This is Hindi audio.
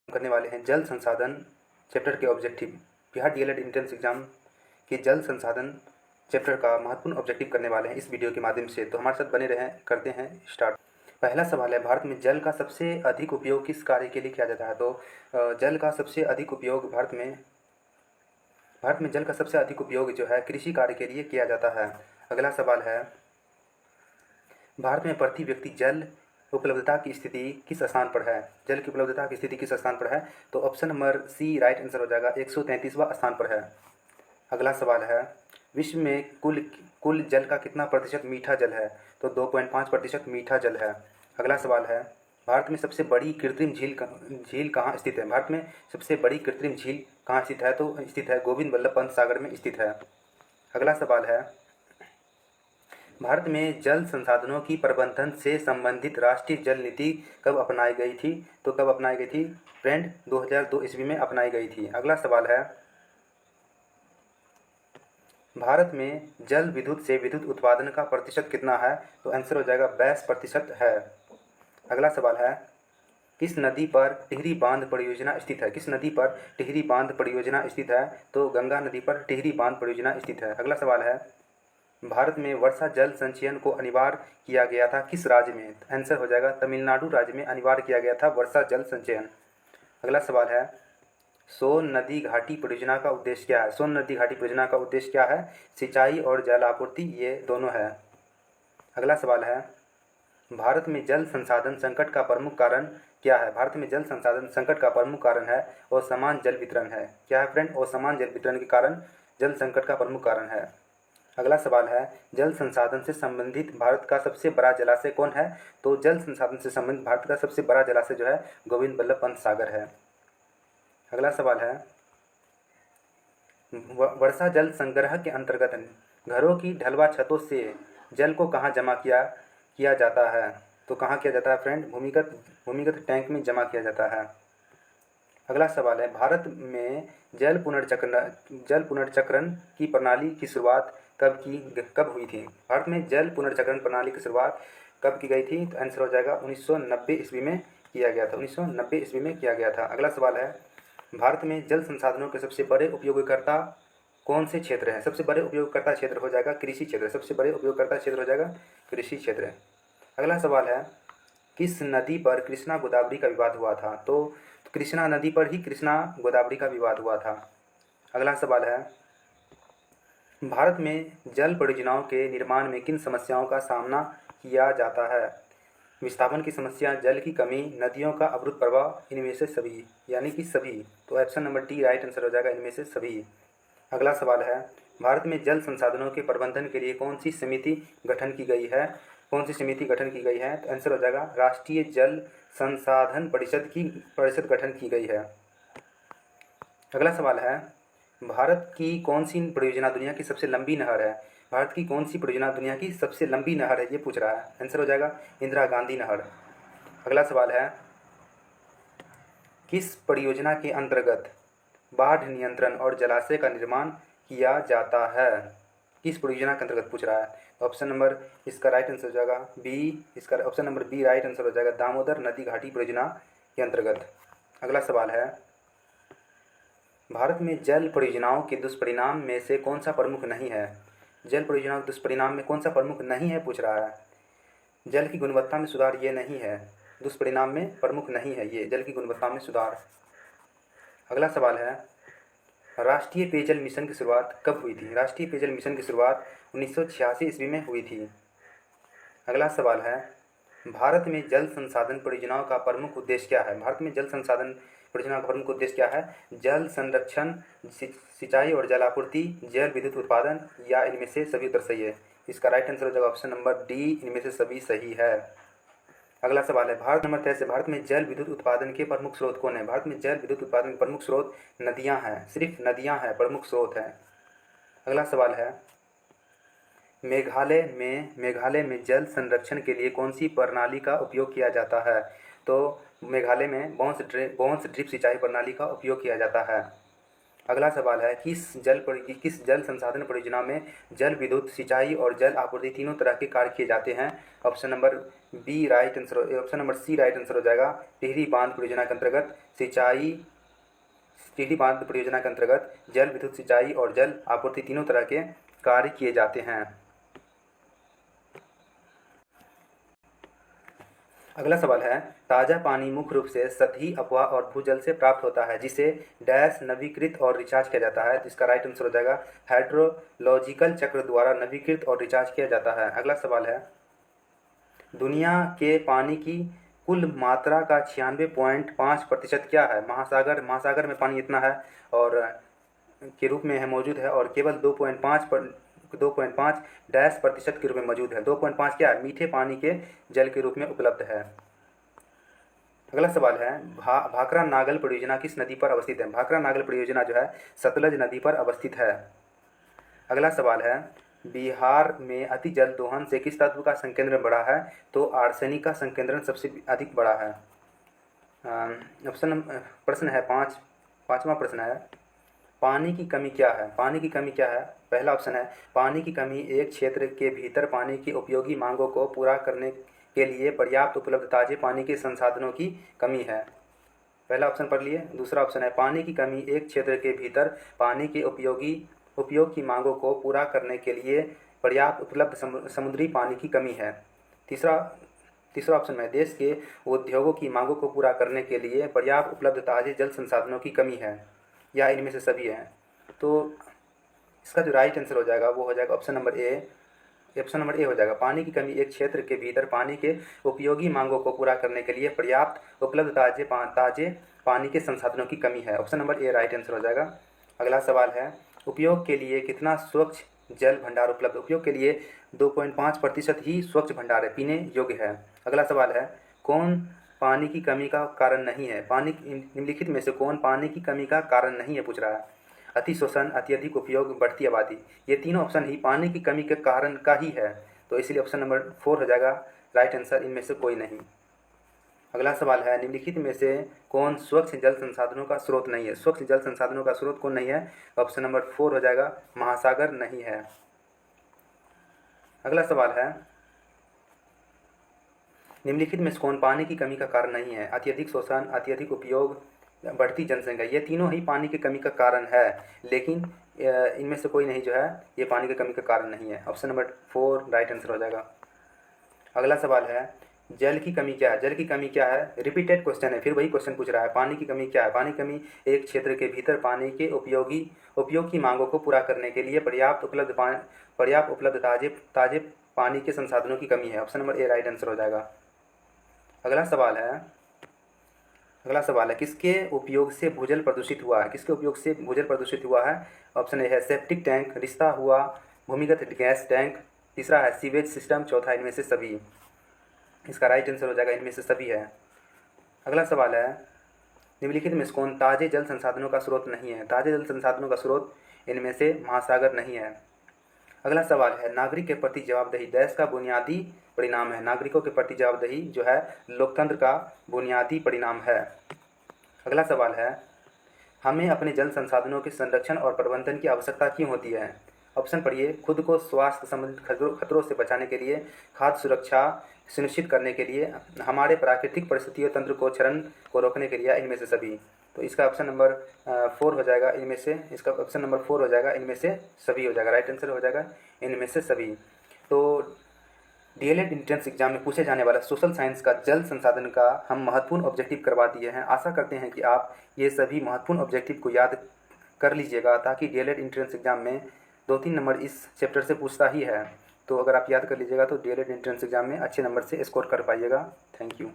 करने वाले हैं जल संसाधन चैप्टर के objective. Bihar DElEd entrance exam के जल संसाधन चैप्टर का महत्वपूर्ण ऑब्जेक्टिव करने वाले हैं इस वीडियो के माध्यम से, तो हमारे साथ बने रहें। करते हैं स्टार्ट। पहला सवाल है, भारत में जल का सबसे अधिक उपयोग किस कार्य के लिए किया जाता है? तो जल का सबसे अधिक उपयोग भारत में जल का सबसे अधिक उपयोग जो है कृषि कार्य के लिए किया जाता है। अगला सवाल है, भारत में प्रति व्यक्ति जल उपलब्धता की स्थिति किस स्थान पर है? जल की उपलब्धता की स्थिति किस स्थान पर है? तो option number C right answer हो जाएगा, 133वां स्थान पर है। अगला सवाल है, विश्व में कुल जल का कितना प्रतिशत मीठा जल है? तो 2.5% मीठा जल है। अगला सवाल है, भारत में सबसे बड़ी कृत्रिम झील कहाँ स्थित है? भारत में सबसे बड़ी कृत्रिम झील कहाँ स्थित है? तो स्थित है गोविंद वल्लभ पंत सागर में स्थित है। अगला सवाल है, भारत में जल संसाधनों की प्रबंधन से संबंधित राष्ट्रीय जल नीति कब अपनाई गई थी? तो कब अपनाई गई थी फ्रेंड? 2002 ईस्वी में अपनाई गई थी। अगला सवाल है, भारत में जल विद्युत से विद्युत उत्पादन का प्रतिशत कितना है? तो आंसर हो जाएगा 22% है। अगला सवाल है, किस नदी पर टिहरी बांध परियोजना स्थित है? किस नदी पर टिहरी बांध परियोजना स्थित है? तो गंगा नदी पर टिहरी बांध परियोजना स्थित है। अगला सवाल है, भारत में वर्षा जल संचयन को अनिवार्य किया गया था किस राज्य में? आंसर हो जाएगा तमिलनाडु राज्य में अनिवार्य किया गया था वर्षा जल संचयन। अगला सवाल है, सोन नदी घाटी परियोजना का उद्देश्य क्या है? सोन नदी घाटी परियोजना का उद्देश्य क्या है? सिंचाई और जल आपूर्ति, ये दोनों है। अगला सवाल है, भारत में जल संसाधन संकट का प्रमुख कारण क्या है? भारत में जल संसाधन संकट का प्रमुख कारण है असमान जल वितरण है। क्या है फ्रेंड? असमान जल वितरण के कारण जल संकट का प्रमुख कारण है। अगला सवाल है, जल संसाधन से संबंधित भारत का सबसे बड़ा जलाशय कौन है? तो जल संसाधन से संबंधित भारत का सबसे बड़ा जलाशय जो है गोविंद वल्लभ पंत सागर है। अगला सवाल है, वर्षा जल संग्रह के अंतर्गत घरों की ढलवा छतों से जल को कहाँ जमा किया जाता है? तो कहाँ किया जाता है फ्रेंड? भूमिगत टैंक में जमा किया जाता है। अगला सवाल है, भारत में जल पुनर्चक्रण की प्रणाली की शुरुआत कब हुई थी? भारत में जल पुनर्चक्रण प्रणाली की शुरुआत कब की गई थी? तो आंसर हो जाएगा 1990 ईस्वी में किया गया था। 1990 ईस्वी में किया गया था। अगला सवाल है, भारत में जल संसाधनों के सबसे बड़े उपयोगकर्ता कौन से क्षेत्र हैं? सबसे बड़े उपयोगकर्ता क्षेत्र हो जाएगा कृषि क्षेत्र। सबसे बड़े उपयोगकर्ता क्षेत्र हो जाएगा कृषि क्षेत्र। अगला सवाल है, किस नदी पर कृष्णा गोदावरी का विवाद हुआ था? तो कृष्णा नदी पर ही कृष्णा गोदावरी का विवाद हुआ था। अगला सवाल है, भारत में जल परियोजनाओं के निर्माण में किन समस्याओं का सामना किया जाता है? विस्थापन की समस्या, जल की कमी, नदियों का अवरुद्ध प्रवाह, इनमें से सभी, यानी कि सभी। तो option number D right answer हो जाएगा, इनमें से सभी। अगला सवाल है, भारत में जल संसाधनों के प्रबंधन के लिए कौन सी समिति गठन की गई है? कौन सी समिति गठन की गई है? तो आंसर हो जाएगा राष्ट्रीय जल संसाधन परिषद गठन की गई है। अगला सवाल है, भारत की कौन सी परियोजना दुनिया की सबसे लंबी नहर है? भारत की कौन सी परियोजना दुनिया की सबसे लंबी नहर है, ये पूछ रहा है। आंसर हो जाएगा इंदिरा गांधी नहर। अगला सवाल है, किस परियोजना के अंतर्गत बाढ़ नियंत्रण और जलाशय का निर्माण किया जाता है? किस परियोजना के अंतर्गत पूछ रहा है। तो ऑप्शन नंबर इसका राइट आंसर हो जाएगा बी। इसका option number B right answer हो जाएगा, दामोदर नदी घाटी परियोजना के अंतर्गत। अगला सवाल है, भारत में जल परियोजनाओं के दुष्परिणाम में से कौन सा प्रमुख नहीं है? जल परियोजनाओं के दुष्परिणाम में कौन सा प्रमुख नहीं है पूछ रहा है। जल की गुणवत्ता में सुधार ये नहीं है, दुष्परिणाम में प्रमुख नहीं है ये जल की गुणवत्ता में सुधार। अगला सवाल है, राष्ट्रीय पेयजल मिशन की शुरुआत कब हुई थी? राष्ट्रीय पेयजल मिशन की शुरुआत 1986 ईस्वी में हुई थी। अगला सवाल है, भारत में जल संसाधन परियोजनाओं का प्रमुख उद्देश्य क्या है? भारत में जल संसाधन परियोजना का प्रमुख उद्देश्य क्या है? जल संरक्षण, सिंचाई और जल आपूर्ति, जल विद्युत उत्पादन, या इनमें से सभी उत्तर सही है। इसका राइट आंसर हो जाएगा ऑप्शन नंबर डी, इनमें से सभी सही है। अगला सवाल है, भारत नंबर 23 भारत में जल विद्युत उत्पादन के प्रमुख स्रोत कौन है? भारत में जल विद्युत उत्पादन के प्रमुख स्रोत नदियां हैं, सिर्फ नदियां हैं, प्रमुख स्रोत हैं। अगला सवाल है, मेघालय में जल संरक्षण के लिए कौन सी प्रणाली का उपयोग किया जाता है? तो मेघालय में बांस ड्रिप सिंचाई प्रणाली का उपयोग किया जाता है। अगला सवाल है किस जल संसाधन परियोजना में जल विद्युत सिंचाई और जल आपूर्ति तीनों तरह के कार्य किए जाते हैं। Option number C right answer हो जाएगा। टिहरी बांध परियोजना के अंतर्गत जल विद्युत सिंचाई और जल आपूर्ति तीनों तरह के कार्य किए जाते हैं। अगला सवाल है ताज़ा पानी मुख्य रूप से सतही अपवाह और भूजल से प्राप्त होता है जिसे डैश नवीकृत और रिचार्ज किया जाता है। जिसका राइट आंसर हो जाएगा हाइड्रोलॉजिकल चक्र द्वारा नवीकृत और रिचार्ज किया जाता है। अगला सवाल है दुनिया के पानी की कुल मात्रा का 96.5% क्या है। महासागर में पानी इतना है और के रूप में है मौजूद है और केवल 2.5 डैश प्रतिशत के रूप में मौजूद है। 2.5 क्या है, मीठे पानी के जल के रूप में उपलब्ध है। अगला सवाल है भाखरा नागल परियोजना किस नदी पर अवस्थित है। भाखरा नागल परियोजना जो है सतलज नदी पर अवस्थित है। अगला सवाल है बिहार में अति जल दोहन से किस तत्व का संकेंद्रण बढ़ा है। तो आर्सेनिक का संकेंद्रण सबसे अधिक बढ़ा है। प्रश्न है पाँचवा प्रश्न है पानी की कमी क्या है। पानी की कमी क्या है। पहला ऑप्शन है पानी की कमी एक क्षेत्र के भीतर पानी की उपयोगी मांगों को पूरा करने के लिए पर्याप्त उपलब्ध ताजे पानी के संसाधनों की कमी है। पहला ऑप्शन पढ़ लिए। दूसरा ऑप्शन है पानी की कमी एक क्षेत्र के भीतर पानी के उपयोग की मांगों को पूरा करने के लिए पर्याप्त उपलब्ध समुद्री पानी की कमी है। तीसरा ऑप्शन में देश के उद्योगों की मांगों को पूरा करने के लिए पर्याप्त उपलब्ध ताजे जल संसाधनों की कमी है, या इनमें से सभी हैं। तो इसका जो राइट आंसर हो जाएगा वो हो जाएगा ऑप्शन नंबर ए हो जाएगा। पानी की कमी एक क्षेत्र के भीतर पानी के उपयोगी मांगों को पूरा करने के लिए पर्याप्त उपलब्ध ताजे पानी के संसाधनों की कमी है। Option number A right answer हो जाएगा। अगला सवाल है उपयोग के लिए कितना स्वच्छ जल भंडार उपलब्ध। उपयोग के लिए 2.5% ही स्वच्छ भंडार है, पीने योग्य है। अगला सवाल है कौन पानी की कमी का कारण नहीं है। निम्नलिखित में से कौन पानी की कमी का कारण नहीं है पूछ रहा है। अति शोषण, अत्यधिक उपयोग, बढ़ती आबादी, ये तीनों ऑप्शन ही पानी की कमी के कारण का ही है। तो इसलिए ऑप्शन नंबर 4 हो जाएगा राइट आंसर, इनमें से कोई नहीं। अगला सवाल है निम्नलिखित में से कौन स्वच्छ जल संसाधनों का स्रोत नहीं है। स्वच्छ जल संसाधनों का स्रोत कौन नहीं है। ऑप्शन नंबर 4 हो जाएगा महासागर नहीं है। अगला सवाल है निम्नलिखित में से कौन पानी की कमी का कारण नहीं है। अत्यधिक शोषण, अत्यधिक उपयोग, बढ़ती जनसंख्या, ये तीनों ही पानी की कमी का कारण है, लेकिन इनमें से कोई नहीं जो है ये पानी की कमी का कारण नहीं है। ऑप्शन नंबर 4 राइट आंसर हो जाएगा। अगला सवाल है जल की कमी क्या है। जल की कमी क्या है, रिपीटेड क्वेश्चन है, फिर वही क्वेश्चन पूछ रहा है। पानी की कमी क्या है। पानी की कमी एक क्षेत्र के भीतर पानी के उपयोग की मांगों को पूरा करने के लिए पर्याप्त उपलब्ध ताजे पानी के संसाधनों की कमी है। Option number A right answer हो जाएगा। अगला सवाल है किसके उपयोग से भूजल प्रदूषित हुआ है। किसके उपयोग से भूजल प्रदूषित हुआ है। ऑप्शन ए है सेप्टिक टैंक, रिश्ता हुआ भूमिगत गैस टैंक, तीसरा है सीवेज सिस्टम, चौथा इनमें से सभी। इसका राइट आंसर हो जाएगा इनमें से सभी है। अगला सवाल है निम्नलिखित में से कौन ताजे जल संसाधनों का स्रोत नहीं है। ताजे जल संसाधनों का स्रोत इनमें से महासागर नहीं है। अगला सवाल है नागरिक के प्रति जवाबदेही देश का बुनियादी परिणाम है। नागरिकों के प्रति जवाबदेही जो है लोकतंत्र का बुनियादी परिणाम है। अगला सवाल है हमें अपने जल संसाधनों के संरक्षण और प्रबंधन की आवश्यकता क्यों होती है। ऑप्शन पढ़िए। खुद को स्वास्थ्य संबंधित खतरों से बचाने के लिए, खाद्य सुरक्षा सुनिश्चित करने के लिए, हमारे प्राकृतिक परिस्थितियों तंत्र को क्षरण को रोकने के लिए, इनमें से सभी। तो इसका ऑप्शन नंबर 4 हो जाएगा इनमें से। इसका ऑप्शन नंबर 4 हो जाएगा इनमें से सभी हो जाएगा। राइट आंसर हो जाएगा इनमें से सभी। तो डीएलएड एंट्रेंस एग्जाम में पूछे जाने वाला सोशल साइंस का जल संसाधन का हम महत्वपूर्ण ऑब्जेक्टिव करवा दिए हैं। आशा करते हैं कि आप ये सभी महत्वपूर्ण ऑब्जेक्टिव को याद कर लीजिएगा, ताकि डीएलएड एंट्रेंस एग्जाम में 2-3 नंबर इस चैप्टर से पूछता ही है। तो अगर आप याद कर लीजिएगा तो डीएलएड एंट्रेंस एग्जाम में अच्छे नंबर से स्कोर कर पाइएगा। Thank you.